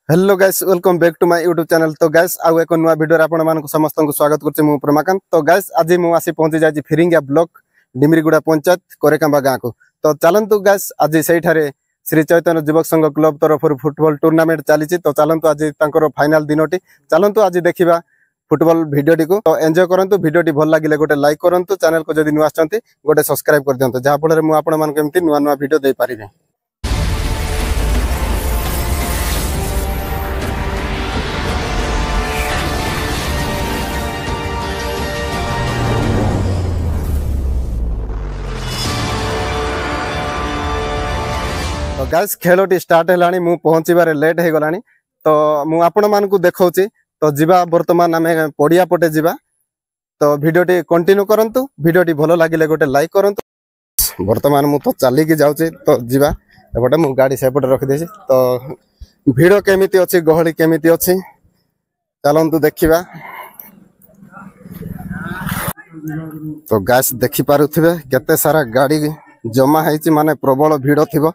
Hello guys welcome back to my YouTube channel. तो guys आउ एक नुआ वीडियो आपण मानक समस्त को स्वागत करछि मु प्रमाकांत। तो गाइस आज मु आसी पहुंची जाय फिरिंगिया ब्लॉक डिमरीगुड़ा पंचायत कोरेकांबा गाँ को। तो चलंतु गाइस आज सेठारे श्री चैतन्य युवक संघ क्लब तरफ फुटबॉल टूर्नामेंट चली। तो चलंतु आज तांकर फाइनल दिनोटी चलंतु आज देखिबा फुटबॉल वीडियो को। तो एंजॉय करंतु वीडियो भल लागिले गोटे लाइक करंतु, चैनल को जदि नुआ आछंती गोटे सब्सक्राइब कर दियंतु, जहा फल मु आपण मानक एमती नुआ नुआ वीडियो दे पारिबे। तो गाइस खेलोटी स्टार्ट हेलानी मु पहुंचीबारे लेट हे गलानी। तो मु आपण मान को देखौची। तो जीवा वर्तमान आमे पड़िया पटे जीवा। तो वीडियोटी कंटिन्यू करंतु, वीडियोटी भलो लागिले गोटे लाइक करंतु। वर्तमान मु तो चली की जाउची। तो जीवा एपटे मु गाड़ी सेपटे रखि देछि। तो भिड़ो केमिति अछि, गहली केमिति अछि चलंतु देखिबा। तो गाइस देखि पारुथिबे केते सारा गाड़ी जमा हैछि, माने प्रबल भिड़ो थिबो।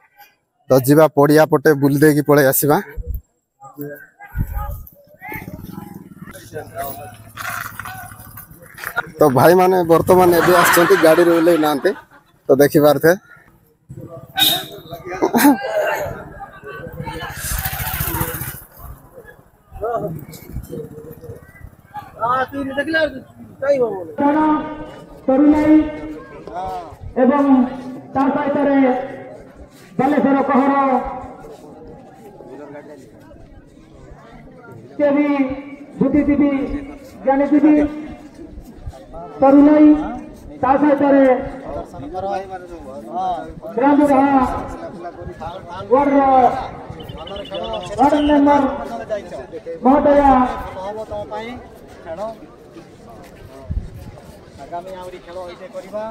तो जीवा पड़िया पटे बुल दे की पळे आसीबा। तो भाई माने वर्तमान एबे आछंती गाड़ी रे ओले नांते। तो देखि पारथे तीन देखला काई हो बोले तरुणाई एवं तार सहितरे बालेश्वर कहर देवी भूति देवी ज्ञानी देवी तरुणाई तार सहितरे ग्राम वार्ड मेंबर महोदय आगामी आउरी खेल होइते करबा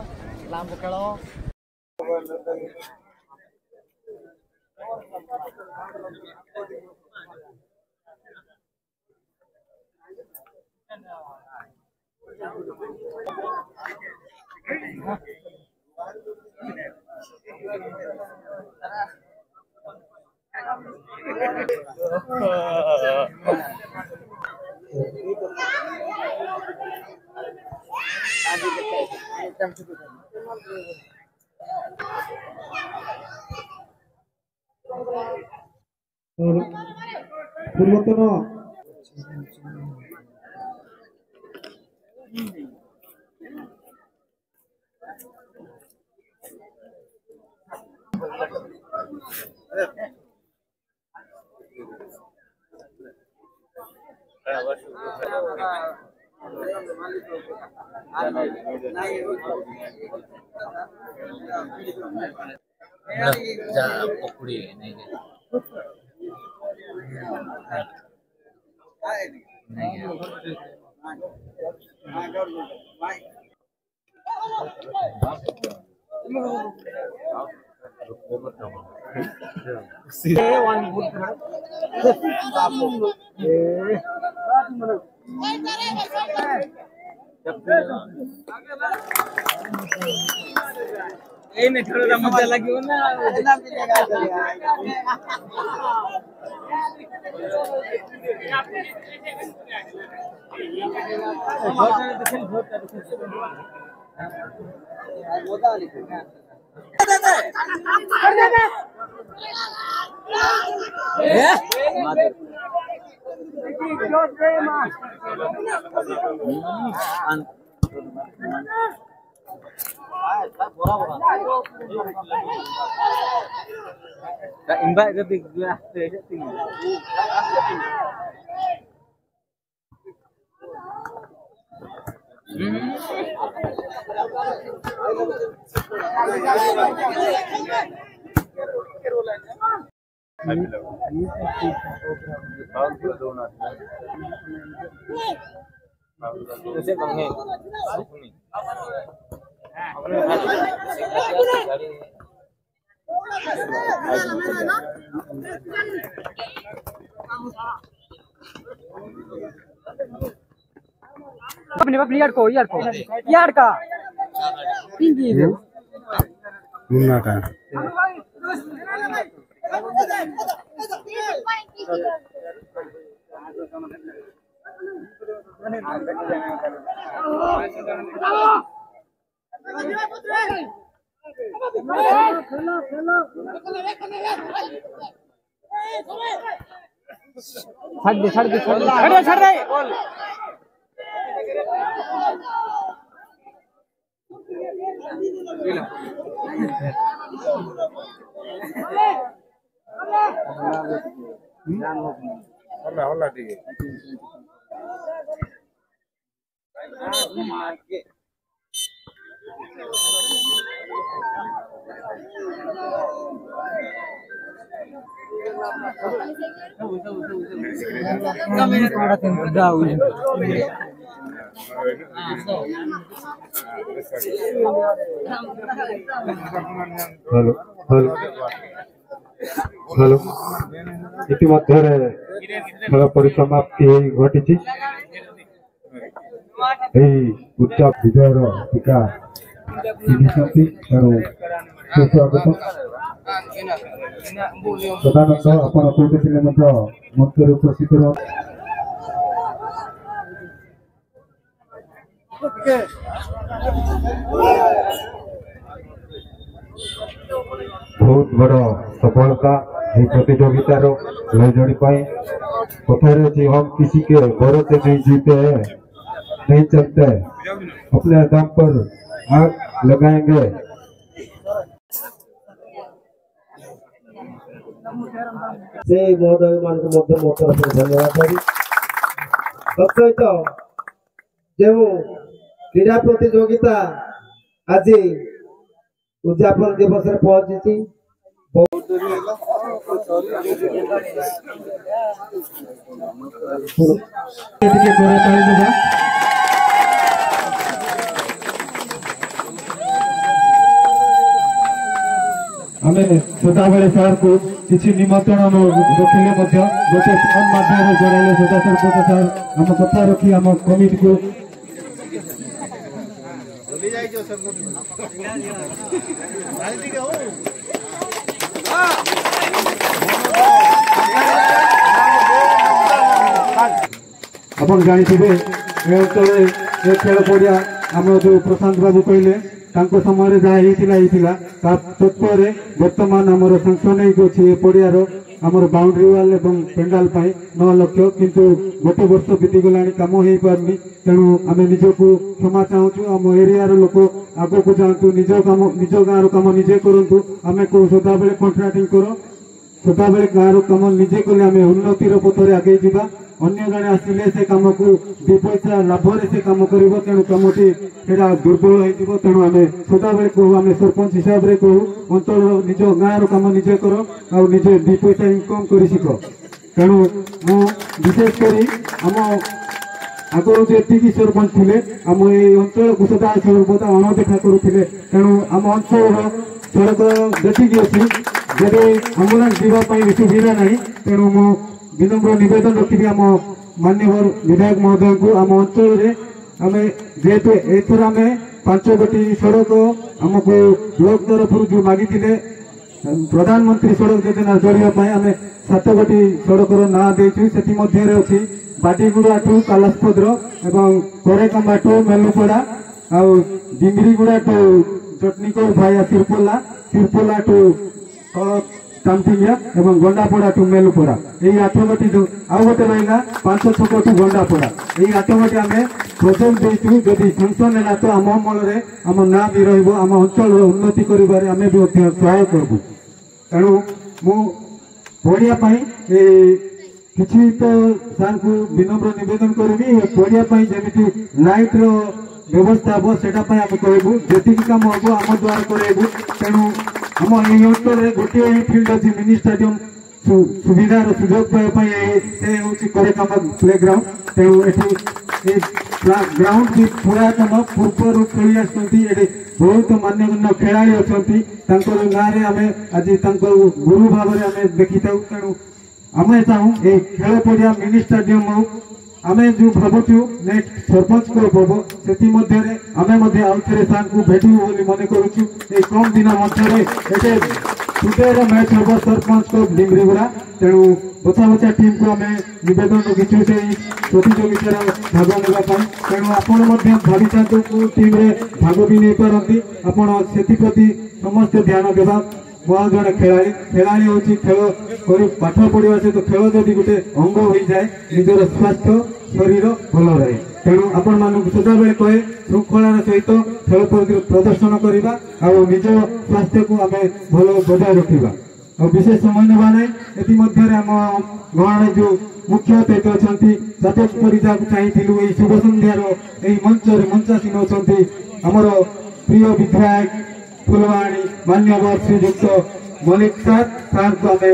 लांब खेल पूर्वतन मजा लगे ना imbak ke tiga अपने यार का पिंकी मुन्ना का छाड़ दे होला ठीक है हेलो हेलो हेलो इतिमध्ये खेल परिसमाप्ति घटी उच्च विजय टीका सुस्वागत सदानंद आपण कौटे मंच उपस्थित बहुत बड़ सफलता ये प्रतियोगितार आयोजन कथार अच्छी हम किसी के भरोसे नहीं जीते हैं नहीं चलते अपने दम पर आग लगाएंगे। से महोदय मान को मो तरफ धन्यवाद सहित जो क्रीड़ा प्रतियोगिता आज उद्यापन दिवस पहुंची आमे सदा बेले सर को किसी निमंत्रण रखिले गोटे फोन माध्यम जड़ाइले सदा सर सर आम कथा रखी आम कमिटी को अपन जानी खेल पड़िया आम जो प्रशांत बाबू कहले समय जहाँ तत्पर बर्तमान आमर सांसन होगी पड़ियार आमर बाउंड्री वाल एवं पेंडाल 9 लाख किंतु गोटे वर्ष बीतीगला कम हो पारनी तेणु आम निजक क्षमा चाहूँ आम एरियार लोक आग को जातु निज गाँव कम निजे करूँ आम कौ सदा बेले कन्ट्राक्टिंग कर सदा बेले गाँव कम निजे कले आम उन्नतिर पथरे आगे जावा अन्य जड़े आसिले से कम को 2 पैसा लाभ से कम कर तेणु कमटी दुर्बल हो तेणु आम सदा बेले कहू आम सरपंच हिसाब से कहू अंचल निज गाँव कम निजे कर आ निजे 2 पैसा इनकम कर शिख तेणु मु विशेषकर आम आगर जी सरपंच थे आम ये अंचल को सदा सर्वदा अणदेखा करुले तेणु आम अंचल सड़क जी अच्छी जब आम्बुलांस जावाई सुविधा ना तेणु मु विनम्र निवेदन रखी आम माननीय विधायक महोदय को आम अंचल आम जेहेतु एथर आम 5 गोटी सड़क आमको ब्लॉक तरफ जो मागी प्रधानमंत्री सड़क योजना जोड़ाई आम 7 गोटी सड़क ना देचु से अच्छी बाटीगुड़ा टू कालासपद्र एवं कोरेकांबा टू मेलुपड़ा आ डिमरीगुड़ा टू चटनीकोट भाया सिरपोला टू कामटिंगिया एवं गंडापड़ा टू मेलुपड़ा यही 8 गोटी जो आउ गोटे रहा 5 छक टू गंडापड़ा यही 8 गोटी आम प्रोजेक्ट देचु जदि सांसन है तो आम अमल आम ना भी रम अंचल उन्नति करें भी सहाय करूँ तेणु मु पढ़ापी किसी तो सार को विनम्र निवेदन करी पढ़ापी जमी लाइट व्यवस्था हम से कहूँ जी कम हम आम द्वारा करेबू तेणु आम ये अंचल गोटे फिल्ड अच्छी मिनी स्टाडियम सुविधार सुजोग पाइबा कोरेकांबा प्ले ग्राउंड तेणु ये ग्राउंड की पुरातन पूर्व खेली आसती बहुत मान्यगण्य खेलाड़ी अच्छा गाँव में आम आज गुरु भाव में आम देखी था तेणु आम चाहूँ ये खेल पड़िया मिनी स्टाडियम हो आम जो भावुँ नेक्स्ट सरपंच को हम से आम आउ थे सार को भेटू बोली मन करुचु ये कम दिन मध्य सुधर मैच हम सरपंच को डिमरीगुड़ा तेणु ବଛା ବଛା ଟିମ୍କୁ ଆମେ ନିବେଦନ ରଖିଛୁ ସେଇ ପ୍ରତିଯୋଗିତାରେ ଭାଗ ନେବା ପାଇଁ। ତେଣୁ ଆପଣ ମଧ୍ୟ ଭାବିଥାନ୍ତୁ କେଉଁ ଟିମ୍ରେ ଭାଗ ବି ନେଇପାରନ୍ତି। ଆପଣ ସେଥିପ୍ରତି ସମସ୍ତେ ଧ୍ୟାନ ଦେବା। ମୁଁ ଜଣେ ଖେଳାଳି ହେଉଛି ଖେଳ କରି ପାଠ ପଢିବା ସହିତ ଖେଳ ଯଦି ଗୋଟେ ଅଙ୍ଗ ହୋଇଯାଏ ନିଜର ସ୍ୱାସ୍ଥ୍ୟ ଶରୀର ଭଲ ରହେ। ତେଣୁ ଆପଣମାନଙ୍କୁ ସଦାବେଳେ କହେ ଶୃଙ୍ଖଳାର ସହିତ ଖେଳ ପ୍ରଦର୍ଶନ କରିବା ଆଉ ନିଜ ସ୍ୱାସ୍ଥ୍ୟକୁ ଆମେ ଭଲ ବଜାୟ ରଖିବା। ଆଉ ବିଶେଷ ସମୟ ନେବା ନାହିଁ। ଏଥିମଧ୍ୟରେ ଆମ ଗାଁରେ ଯୋଉ ମୁଖ୍ୟ ଅତିଥି ଅଛନ୍ତି ସତେଜ କରିବାକୁ ଚାହିଁଥିଲୁ ଏହି ଶୁଭ ସନ୍ଧ୍ୟାର ଏହି ମଞ୍ଚରେ ମଞ୍ଚାସୀନ ଅଛନ୍ତି ଆମର ପ୍ରିୟ ବିଧାୟକ ଫୁଲବାଣୀ ମାନ୍ୟବର ଶ୍ରୀଯୁକ୍ତ ମଲ୍ଲିକ ସାର୍ଙ୍କୁ ଆମେ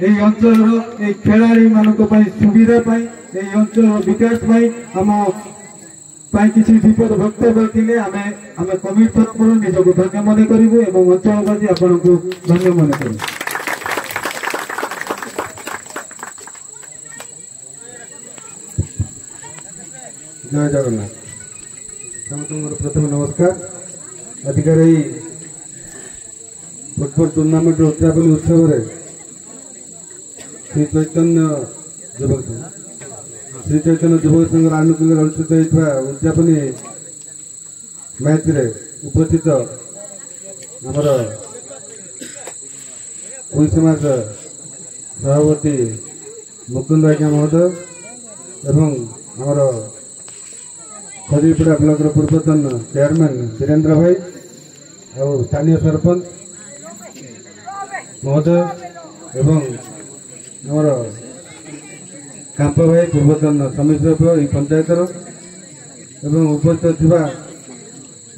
ଏହି ଅଞ୍ଚଳର ଏହି ଖେଳାଳି ମାନଙ୍କ ପାଇଁ ସୁବିଧା ପାଇଁ ଏହି ଅଞ୍ଚଳର ବିକାଶ ପାଇଁ ଆମ ପାଇଁ କିଛି ବିପଦ ବକ୍ତବ୍ୟ ଥିଲେ ଆମେ କମିଟି ତରଫରୁ ନିଜକୁ ଧନ୍ୟ ମନେ କରିବୁ ଏବଂ ଅଞ୍ଚଳବାସୀ ଆପଣଙ୍କୁ ଧନ୍ୟ ମନେ କରିବୁ। जय जगन्नाथ समस्त प्रथम नमस्कार। अधिकार यही फुटबल टूर्णामेंट उद्यापन उत्सव श्री चैतन्य युवक संघ आनुकूल्य अनुष्ठित होता उद्यापन मैच रे उपस्थित आमर कुई समाज सभापति मुकुंद आज्ञा महोदय एवं आमर खजरीपड़ा ब्लॉक पूर्वतन चेयरमैन वीरेन्द्र भाई और स्थानीय सरपंच महोदय एवं आमर कांप भाई पूर्वतन समिति सभ्य यह पंचायतर एवं उपस्थित थिबा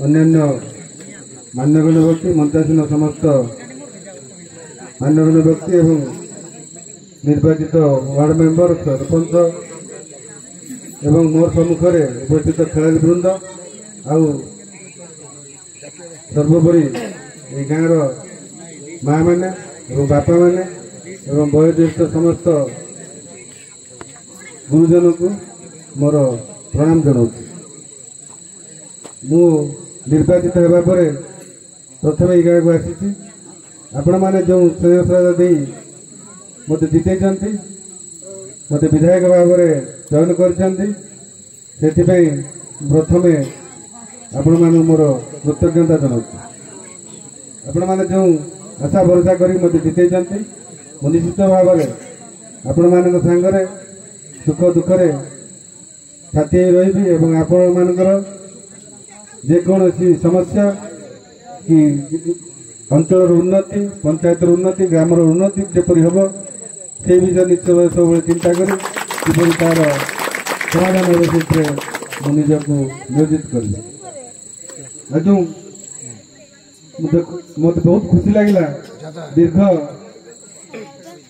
अन्यान्य मान्यगण्य व्यक्ति मंचासीन समस्त मान्यगण्य व्यक्ति एवं निर्वाचित वार्ड मेंबर सरपंच एवं मोर सम्मुखें उपस्थित खेलाड़ी वृंद आउ सर्वोपरि ये गाँव माँ मैंने बापा मैंने एवं वयोज्येष्ठ समस्त गुरुजन को मोर प्रणाम जनाऊँ। मु निर्वाचित होगा प्रथम ये गाँव को आसी आपण मैंने जो स्नेह श्रद्धा दे मत जिते मत विधायक भाव में चयन कर प्रथमे आपण मानू मोर कृतज्ञता जनाऊँ। आपण मैंने जो आशा भरोसा कर मत जिते निश्चित भाव में आपण मान सांगरे सुख दुखरे साथी रही एवं आपण मानकर जेकोसी समस्या कि अंचल उन्नति पंचायत उन्नति ग्रामर उन्नति जपरी हम से विषय निश्चय सब चिंता करी तार समाधान मुझे नियोजित कर मत बहुत खुशी लगे दीर्घ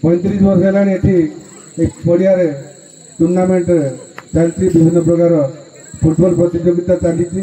35 वर्ष है पड़िया टूर्णामेंट चलती विभिन्न प्रकार फुटबॉल प्रतियोगिता चली